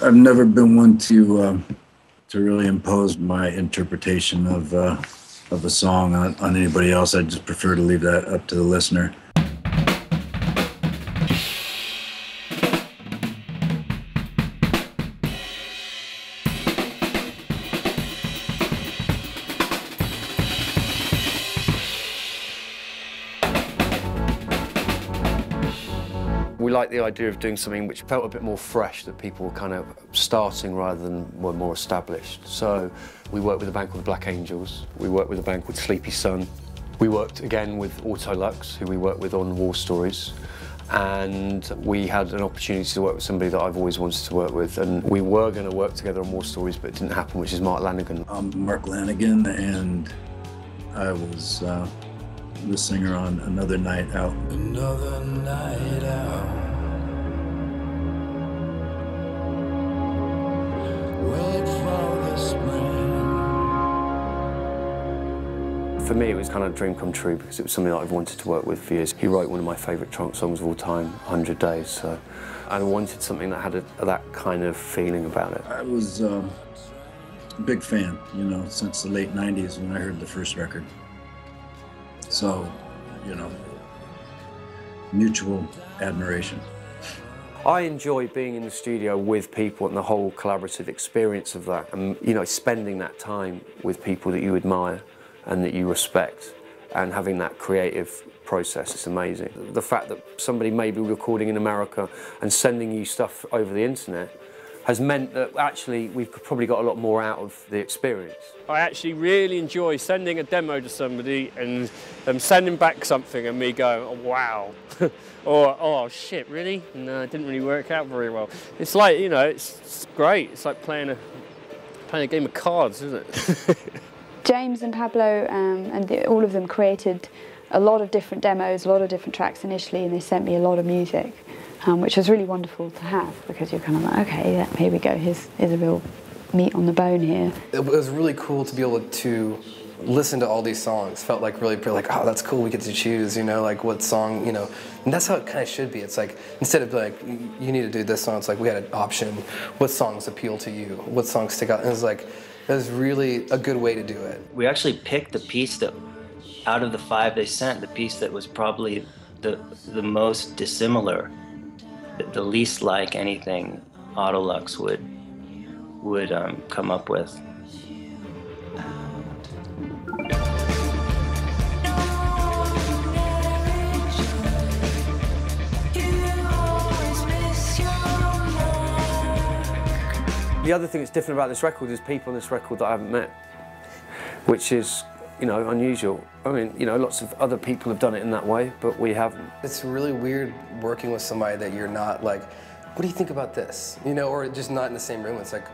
I've never been one to really impose my interpretation of a song on anybody else. I just prefer to leave that up to the listener. We like the idea of doing something which felt a bit more fresh, that people were kind of starting rather than were more established. So we worked with a band called the Black Angels, we worked with a band called Sleepy Sun, we worked again with Autolux, who we worked with on War Stories, and we had an opportunity to work with somebody that I've always wanted to work with, and we were going to work together on War Stories, but it didn't happen, which is Mark Lanegan. I'm Mark Lanegan, and I was the singer on Another Night Out. Another night out. Wait for the spring. For me, it was kind of a dream come true because it was something that I've wanted to work with for years. He wrote one of my favourite trunk songs of all time, 100 Days, so I wanted something that had that kind of feeling about it. I was a big fan, you know, since the late 90s when I heard the first record. So, you know, mutual admiration. I enjoy being in the studio with people and the whole collaborative experience of that, and, you know, spending that time with people that you admire and that you respect, and having that creative process is amazing. The fact that somebody may be recording in America and sending you stuff over the internet has meant that actually we've probably got a lot more out of the experience. I actually really enjoy sending a demo to somebody and them sending back something and me going, oh, wow. Or, oh shit, really? No, it didn't really work out very well. It's like, you know, it's great. It's like playing a game of cards, isn't it? James and Pablo all of them created a lot of different demos, a lot of different tracks initially, and they sent me a lot of music. Which was really wonderful to have, because you're kind of like, okay, yeah, here we go, here's a real meat on the bone here. It was really cool to be able to listen to all these songs. Felt like really like, oh, that's cool, we get to choose, you know, like what song, you know. And that's how it kind of should be. It's like, instead of like, you need to do this song, it's like we had an option. What songs appeal to you? What songs stick out? And it was like, it was really a good way to do it. We actually picked the piece that, out of the 5 they sent, the piece that was probably the most dissimilar, the least like anything Autolux would come up with. The other thing that's different about this record is people on this record that I haven't met, which is, you know, unusual. I mean, you know, lots of other people have done it in that way, but we haven't. It's really weird working with somebody that you're not like, what do you think about this? You know, or just not in the same room. It's like,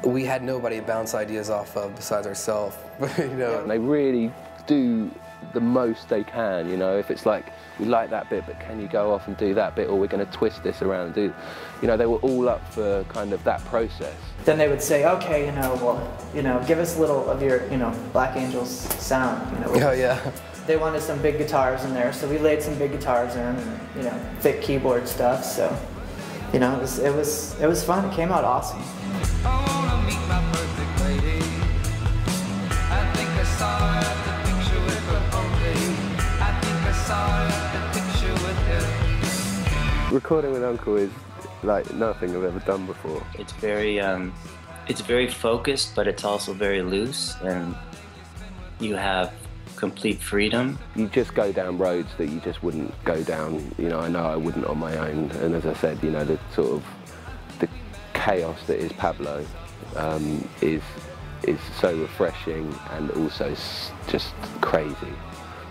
we had nobody to bounce ideas off of besides ourselves, you know. They really do the most they can, you know. If it's like, we like that bit, but can you go off and do that bit, or we're going to twist this around and do, you know, they were all up for kind of that process. Then they would say, okay, you know, well, you know, give us a little of your, you know, Black Angels sound, you know. Oh yeah. They wanted some big guitars in there, so we laid some big guitars in, and, you know, thick keyboard stuff. So, you know, it was fun. It came out awesome. I wanna meet my perfect lady. I think I saw her at the picture with her only. I think I saw her at the picture with her. Recording with Uncle is like nothing I've ever done before. It's very focused, but it's also very loose, and you have complete freedom. You just go down roads that you just wouldn't go down, you know I wouldn't on my own, and as I said, you know, the sort of the chaos that is Pablo is so refreshing and also just crazy,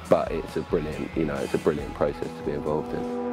but it's a brilliant, you know, it's a brilliant process to be involved in.